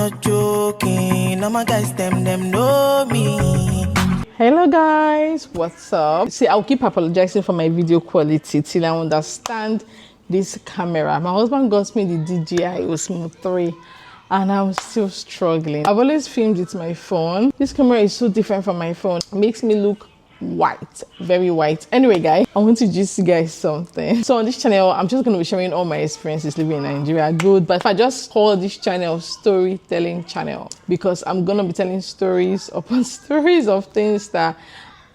not joking. All my guys, them know me. Hello guys, what's up? See, I'll keep apologizing for my video quality till I understand this camera. My husband got me the DJI Osmo 3 and I'm still struggling. I've always filmed with my phone. This camera is so different from my phone. It makes me look white, very white. Anyway guys, I want to just you guys something. So on this channel, I'm just going to be sharing all my experiences living in Nigeria. Good, but if I just call this channel storytelling channel, because I'm going to be telling stories upon stories of things that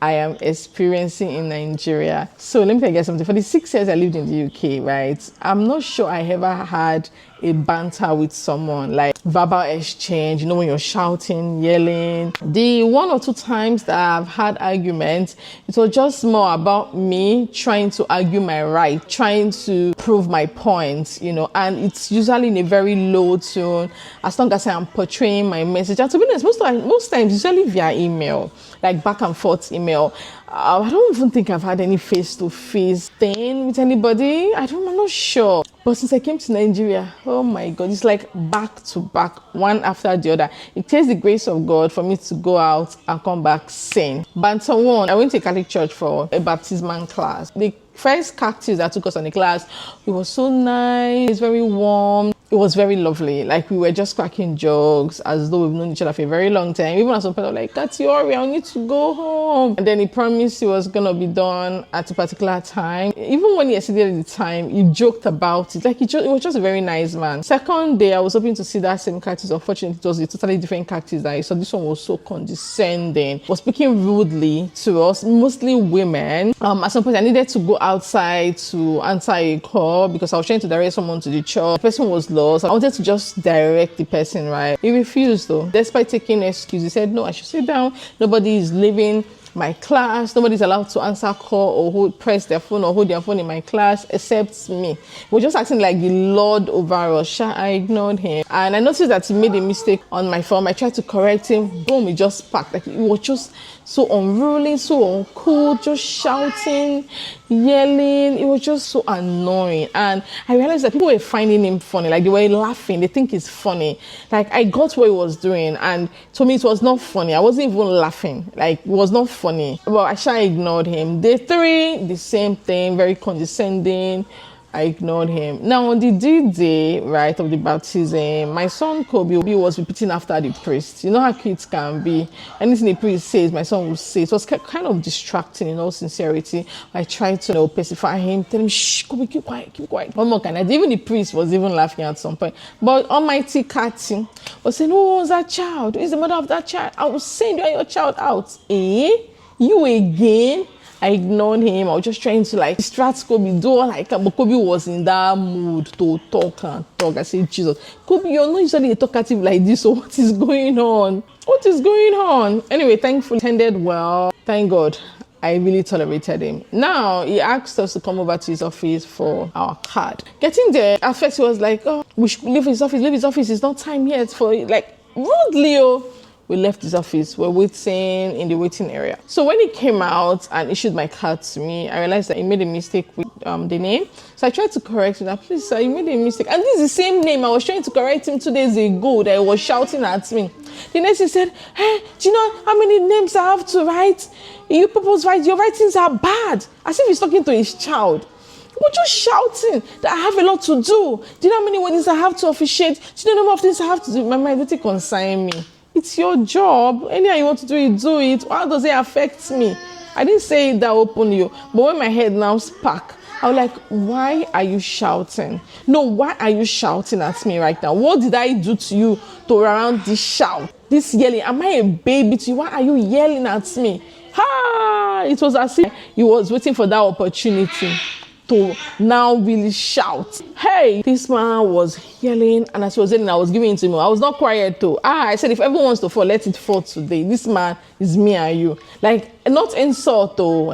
I am experiencing in Nigeria. So let me tell you guys something. For the 6 years I lived in the UK, right, I'm not sure I ever had a banter with someone, like verbal exchange, you know, when you're shouting, yelling. The 1 or 2 times that I've had arguments, it was just more about me trying to argue my right, trying to prove my points, you know, and it's usually in a very low tone, as long as I am portraying my message. And to be honest, most times usually via email, like back and forth email. I don't even think I've had any face-to-face thing with anybody. I'm not sure. But since I came to Nigeria, oh my God, it's like back to back, one after the other. It takes the grace of God for me to go out and come back sane. Banter one, I went to a Catholic church for a baptismal class. The first cactus that took us on the class, it was so nice, it's very warm. It was very lovely. Like, we were just cracking jokes as though we've known each other for a very long time. Even at some point, I was like, Katiori, I need to go home. And then he promised he was going to be done at a particular time. Even when he exceeded the time, he joked about it. Like, it was just a very nice man. Second day, I was hoping to see that same cactus. Unfortunately, it was a totally different cactus that I saw. This one was so condescending. Was speaking rudely to us, mostly women. At some point, I needed to go outside to answer a call because I was trying to direct someone to the church. The person was lost. I wanted to just direct the person, right? He refused though. Despite taking an excuse, he said, no, I should sit down. Nobody is leaving my class. Nobody's allowed to answer call or press their phone or hold their phone in my class except me. He was just acting like the Lord over us. I ignored him. And I noticed that he made a mistake on my phone. I tried to correct him. Boom, he just packed. Like, it was just so unruly, so uncool, just shouting, yelling. It was just so annoying. And I realized that people were finding him funny. Like, they were laughing. They think it's funny. Like, I got what he was doing. And to me, it was not funny. I wasn't even laughing. Like, it was not funny. But I ignored him. Day 3, the same thing, very condescending. I ignored him. Now, on the D-Day, right, of the baptism, my son Kobe was repeating after the priest. You know how kids can be. Anything the priest says, my son will say. It was kind of distracting in all sincerity. I tried to, pacify him, tell him, shh, Kobe, keep quiet, keep quiet. One more kind. Even the priest was even laughing at some point. But Almighty Kati was saying, who was that child? Who is the mother of that child? I was saying, you are your child out. You again? I ignored him. I was just trying to distract Kobe. But Kobe was in that mood to talk and talk. I said, Jesus, Kobe, you're not usually a talkative like this. So what is going on? What is going on? Anyway, thankfully, it ended well. Thank God. I really tolerated him. Now, he asked us to come over to his office for our card. Getting there, at first he was like, oh, we should leave his office. It's not time yet for rudely. We left his office. We're waiting in the waiting area. So when he came out and issued my card to me, I realized that he made a mistake with the name. So I tried to correct him. Please, sir, you made a mistake. And this is the same name I was trying to correct him 2 days ago that he was shouting at me. The next he said, hey, do you know how many names I have to write? You people's write, your writings are bad. As if he's talking to his child. We're just shouting that I have a lot to do. Do you know how many weddings I have to officiate? Do you know the number of things I have to do? My mind, don't concern me. It's your job. Anyhow you want to do it, do it. How does it affect me? I didn't say it that openly, but when my head now spark, I was like, why are you shouting? No, why are you shouting at me right now? What did I do to you to around this shout, this yelling? Am I a baby to you? Why are you yelling at me? It was as if he was waiting for that opportunity to now really shout. Hey, this man was yelling, and as he was yelling, I was giving it to him. I was not quiet though. I said, if everyone wants to fall, let it fall today. This man is me and you. Not insult though,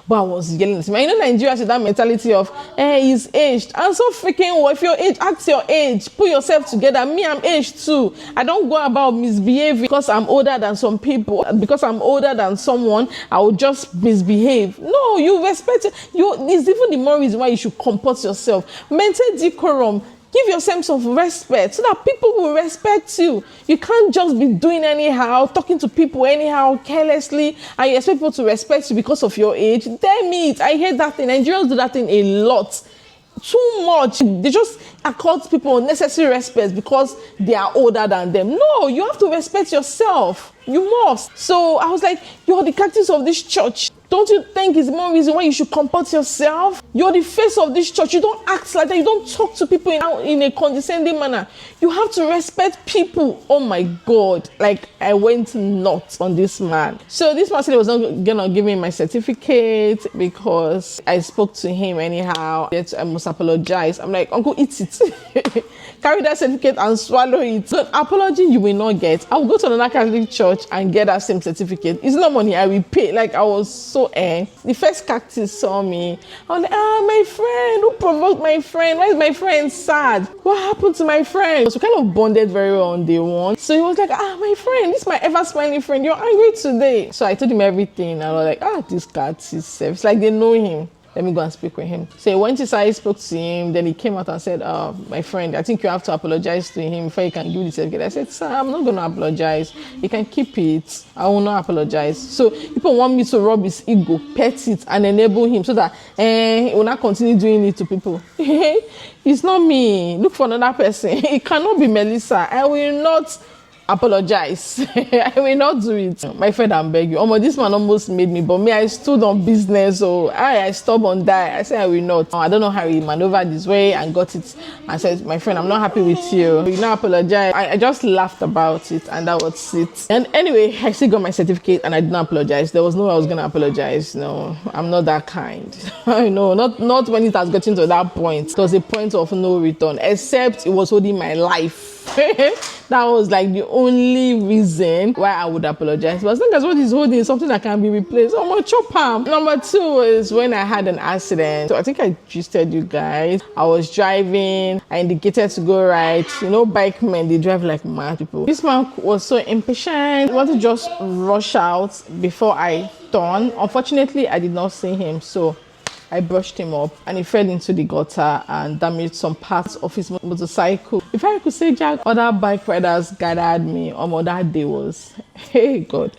but I was yelling at him. You know, Nigeria has that mentality of, he's aged. I'm so freaking well. If you're aged, act your age. Put yourself together. Me, I'm aged too. I don't go about misbehaving because I'm older than some people. Because I'm older than someone, I will just misbehave. No, you respect it. It's even the more reason why you should comport yourself. Maintain decorum. Give your sense of respect so that people will respect you. You can't just be doing anyhow, talking to people anyhow, carelessly, and you expect people to respect you because of your age. Damn it, I hate that thing. Nigerians do that thing a lot. Too much. They just accord people unnecessary respect because they are older than them. No, you have to respect yourself. You must. So I was like, you're the cactus of this church. Don't you think it's more reason why you should comport yourself? You're the face of this church. You don't act like that. You don't talk to people in a condescending manner. You have to respect people. Oh my God. Like, I went nuts on this man. So this man said he was not gonna give me my certificate because I spoke to him anyhow. Yet I must apologize. I'm like, Uncle, eat it. Carry that certificate and swallow it. So apology you will not get. I'll go to another Catholic church and get that same certificate. It's not money I will pay. Like, I was so The first cactus saw me. I was like, my friend, who provoked my friend? Why is my friend sad? What happened to my friend? So we kind of bonded very well on day one. So he was like, my friend, this is my ever smiling friend. You're angry today. So I told him everything. I was like, this cactus self. It's like they know him. Let me go and speak with him. So he went inside, spoke to him. Then he came out and said, my friend, I think you have to apologize to him before you can give the certificate. I said, sir, I'm not going to apologize. You can keep it. I will not apologize. So people want me to rub his ego, pet it, and enable him so that he will not continue doing it to people. It's not me. Look for another person. It cannot be Melissa. I will not apologize. I will not do it. My friend, I'm begging you. This man almost made me, but me, I stood on business. So I stubborn die. I said I will not. I don't know how he maneuvered this way and got it. I said, my friend, I'm not happy with you. You not apologize. I just laughed about it, and that was it. And anyway, I still got my certificate, and I did not apologize. There was no way I was gonna apologize. No, I'm not that kind. I know, not when it has gotten to that point. It was a point of no return, except it was holding my life. That was like the only reason why I would apologize. But as long as what is holding is something that can be replaced, I'm gonna chop him. Number two is when I had an accident. So I think I gisted you guys. I was driving, I indicated to go right. You know, bike men, they drive like mad people. This man was so impatient. He wanted to just rush out before I turn. Unfortunately, I did not see him, so I brushed him up and he fell into the gutter and damaged some parts of his motorcycle. If I could say, Jack, other bike riders gathered me on that day was, hey God.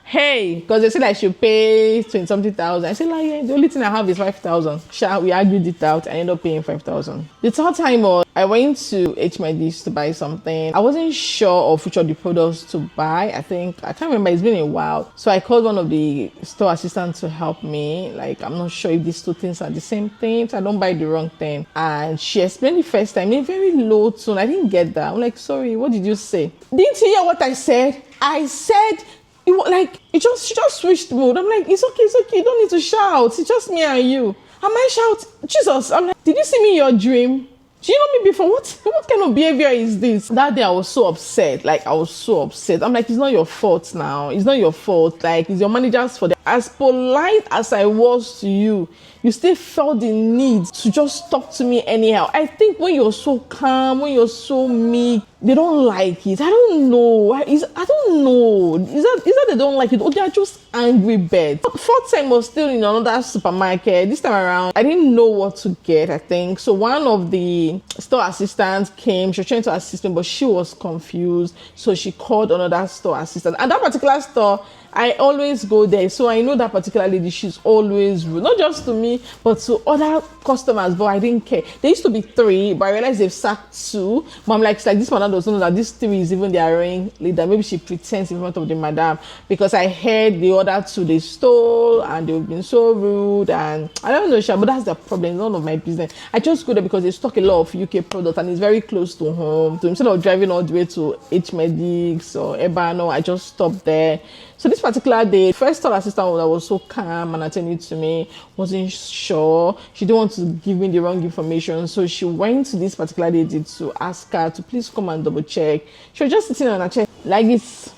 Hey, because they said I should pay 20-something thousand. I said, like, yeah, the only thing I have is 5,000. We argued it out. I ended up paying 5,000. The third time was I went to HMDs to buy something. I wasn't sure of which of the products to buy. I can't remember. It's been a while. So I called one of the store assistants to help me. Like, I'm not sure if these two things are the same things. I don't buy the wrong thing. And she explained the first time in a very low tone. I didn't get that. I'm like, sorry, what did you say? Didn't you hear what I said? I said, she just switched mode. I'm like, it's okay, you don't need to shout. It's just me and you. Am I shout? Jesus, I'm like, did you see me in your dream? Do you know me before? What kind of behavior is this? That day I was so upset. Like, I was so upset. I'm like, it's not your fault now. It's not your fault. Like, it's your manager's fault. As polite as I was to you, you still felt the need to just talk to me anyhow. I think when you're so calm, when you're so meek, they don't like it. I don't know. I don't know. Is that they don't like it, or they are just angry birds? Fourth time was still in another supermarket. This time around, I didn't know what to get, I think. So one of the store assistants came. She was trying to assist me, but she was confused. So she called another store assistant. And that particular store, I always go there, so I know that particular lady, she's always rude, not just to me, but to other customers, but I didn't care. There used to be 3, but I realized they've sacked 2, but I'm like, it's like this madam doesn't know that this 3 is even their ring leader. Maybe she pretends in front of the madam, because I heard the other 2, they stole, and they've been so rude, and I don't know, but that's the problem. It's none of my business. I just go there because they stock a lot of UK products, and it's very close to home. So instead of driving all the way to H-Medics or Ebano, I just stopped there. So this particular day, first store assistant that was so calm and attending to me, wasn't sure. She didn't want to give me the wrong information. So she went to this particular lady to ask her to please come and double check. She was just sitting on a chair like this,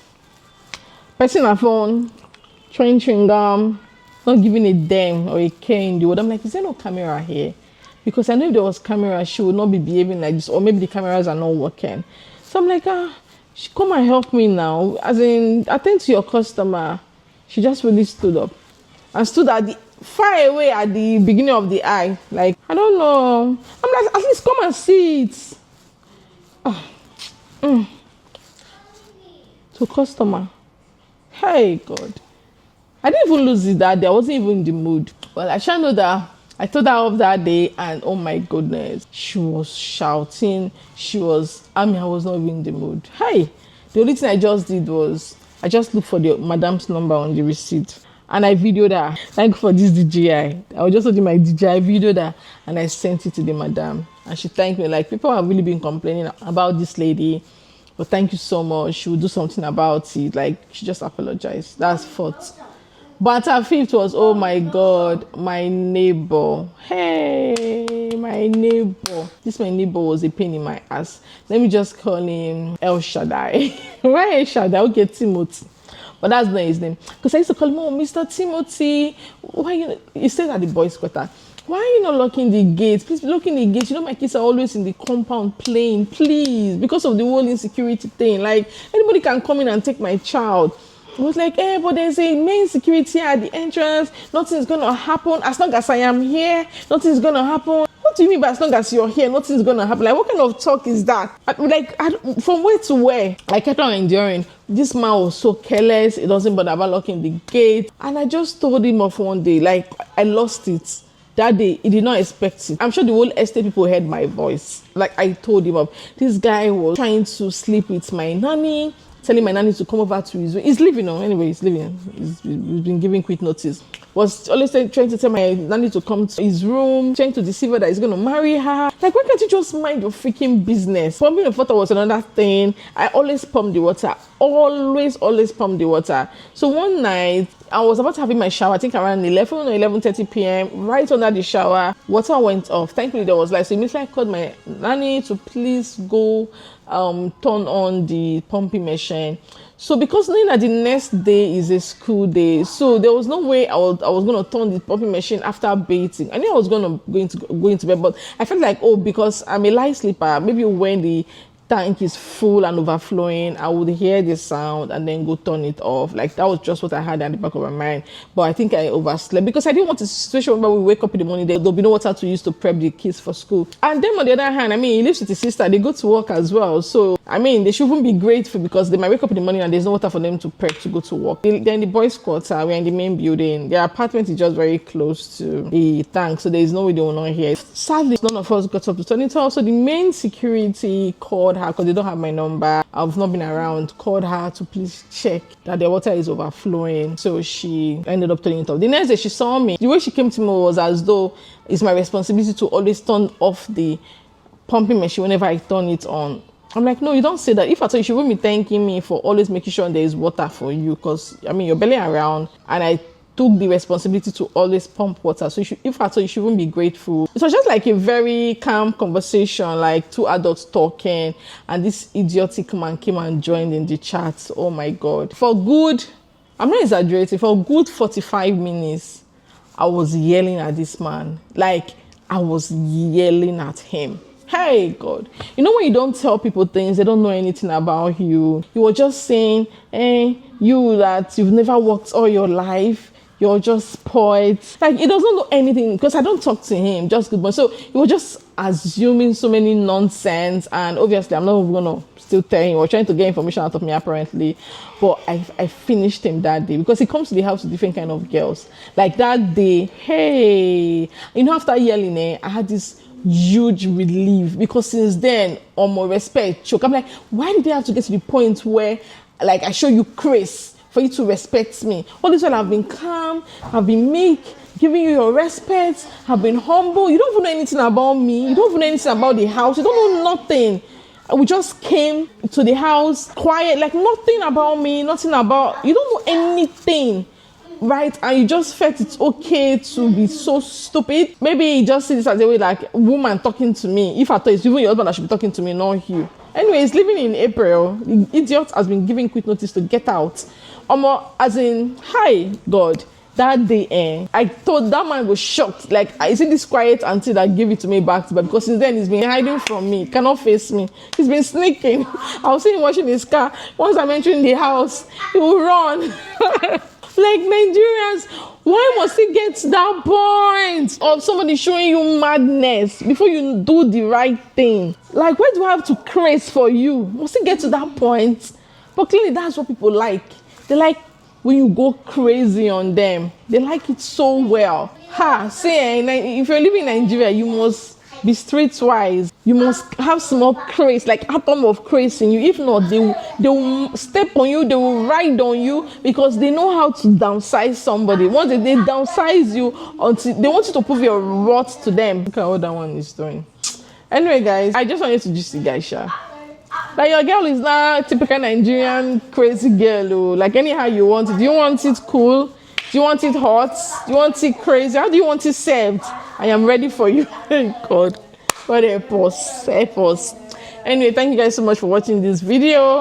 pressing her phone, chewing gum, not giving a damn or a care in the world. I'm like, is there no camera here? Because I know if there was camera, she would not be behaving like this, or maybe the cameras are not working. So I'm like, she come and help me now. As in, attend to your customer. She just really stood up and stood far away at the beginning of the aisle. Like, I don't know. I'm like, at least come and see it. To customer. Hey God. I didn't even lose it that day. I wasn't even in the mood. Well, I shall know that I told her off that day, and oh my goodness, she was shouting. I was not even in the mood. Hey, the only thing I just did was I just looked for the madam's number on the receipt and I videoed her. Thank you for this DJI. I was just holding my DJI, videoed her, and I sent it to the madam. And she thanked me. Like, people have really been complaining about this lady, but thank you so much. She will do something about it. Like, she just apologized. That's fourth. But her fifth was, oh my God, my neighbor. Hey, my neighbor. My neighbor was a pain in my ass. Let me just call him El Shaddai. Why El Shaddai? Okay, Timothy. But that's not his name. Because I used to call him, oh, Mr. Timothy. Why he stayed at the boys' quarter. Why are you not locking the gates? Please be locking the gates. You know, my kids are always in the compound playing. Please. Because of the whole insecurity thing. Like, anybody can come in and take my child. I was like, but there's a main security at the entrance. Nothing's going to happen. As long as I am here, nothing's going to happen. What do you mean by as long as you're here, nothing's going to happen? Like, what kind of talk is that? From where to where? I kept on enduring. This man was so careless. It doesn't bother about locking the gate. And I just told him off one day. Like, I lost it. That day, he did not expect it. I'm sure the whole estate people heard my voice. Like, I told him off. This guy was trying to sleep with my nanny, telling my nanny to come over to his room. He's leaving now. Anyway, he's leaving. He's been giving quick notice. Was always trying to tell my nanny to come to his room, trying to deceive her that he's going to marry her. Like, why can't you just mind your freaking business? Pumping the water was another thing. I always pump the water. Always pump the water. So one night, I was about to have my shower, I think around 11 or 11:30 p.m. Right under the shower, water went off. Thankfully, there was light. So immediately I called my nanny to please go turn on the pumping machine. So because knowing that the next day is a school day, so there was no way I was going to turn the pumping machine after bathing. I knew I was going to go into bed, but I felt like, because I'm a light sleeper, maybe when the tank is full and overflowing, I would hear the sound and then go turn it off. Like, that was just what I had at the back of my mind. But I think I overslept because I didn't want a situation where we wake up in the morning, there'll be no water to use to prep the kids for school. And then on the other hand, he lives with his sister, they go to work as well. So, they shouldn't be grateful because they might wake up in the morning and there's no water for them to prep to go to work. They're in the boys' quarter, we're in the main building. Their apartment is just very close to the tank, so there's no way they will not hear. Sadly, none of us got up to turn it off. So the main security called her because they don't have my number. I've not been around. Called her to please check that the water is overflowing. So she ended up turning it off. The next day she saw me. The way she came to me was as though it's my responsibility to always turn off the pumping machine whenever I turn it on. I'm like, no, you don't say that. If I thought you shouldn't be thanking me for always making sure there is water for you, because you're barely around, and I took the responsibility to always pump water. So if I thought you shouldn't be grateful. It was just like a very calm conversation, like two adults talking, and this idiotic man came and joined in the chat. Oh my God. I'm not exaggerating, for a good 45 minutes, I was yelling at this man. Like, I was yelling at him. Hey God, when you don't tell people things, they don't know anything about you. You were just saying, you that you've never worked all your life, you're just spoiled. Like, he doesn't know anything because I don't talk to him, just good. So he was just assuming so many nonsense, and obviously I'm not gonna still tell him or trying to get information out of me apparently. But I finished him that day because he comes to the house with different kind of girls. Like that day, hey, after yelling, I had this huge relief because since then, on my respect choke. I'm like, why did they have to get to the point where, like, I show you grace for you to respect me? All this while I've been calm, I've been meek, giving you your respect, I've been humble. You don't even know anything about me. You don't even know anything about the house. You don't know nothing. We just came to the house quiet, like nothing about me, nothing about, you don't know anything. Right, and you just felt it's okay to be so stupid. Maybe you just see this as a way like woman talking to me. If I thought it's even your husband that should be talking to me, not you. Anyways, living in April, the idiot has been giving quick notice to get out. As in, hi God, that day, I thought that man was shocked. Like, I see this quiet auntie that gave it to me back to back, because since then he's been hiding from me, cannot face me. He's been sneaking. I was seeing him washing his car. Once I'm entering the house, he will run. Like Nigerians, why must it get to that point of somebody showing you madness before you do the right thing? Like, why do I have to craze for you? Must it get to that point? But clearly, that's what people like. They like when you go crazy on them. They like it so well. If you're living in Nigeria, you must be streetwise. You must have small craze, like atom of craze in you. If not, they will step on you, they will ride on you, because they know how to downsize somebody. Once they downsize you, until they want you to prove your worth to them. Look at what that one is doing. Anyway, guys, I just wanted to just see guys, like your girl is not typical Nigerian crazy girl. Like anyhow you want it. Do you want it cool? Do you want it hot? Do you want it crazy? How do you want it served? I am ready for you. God, what a pause. Anyway, thank you guys so much for watching this video.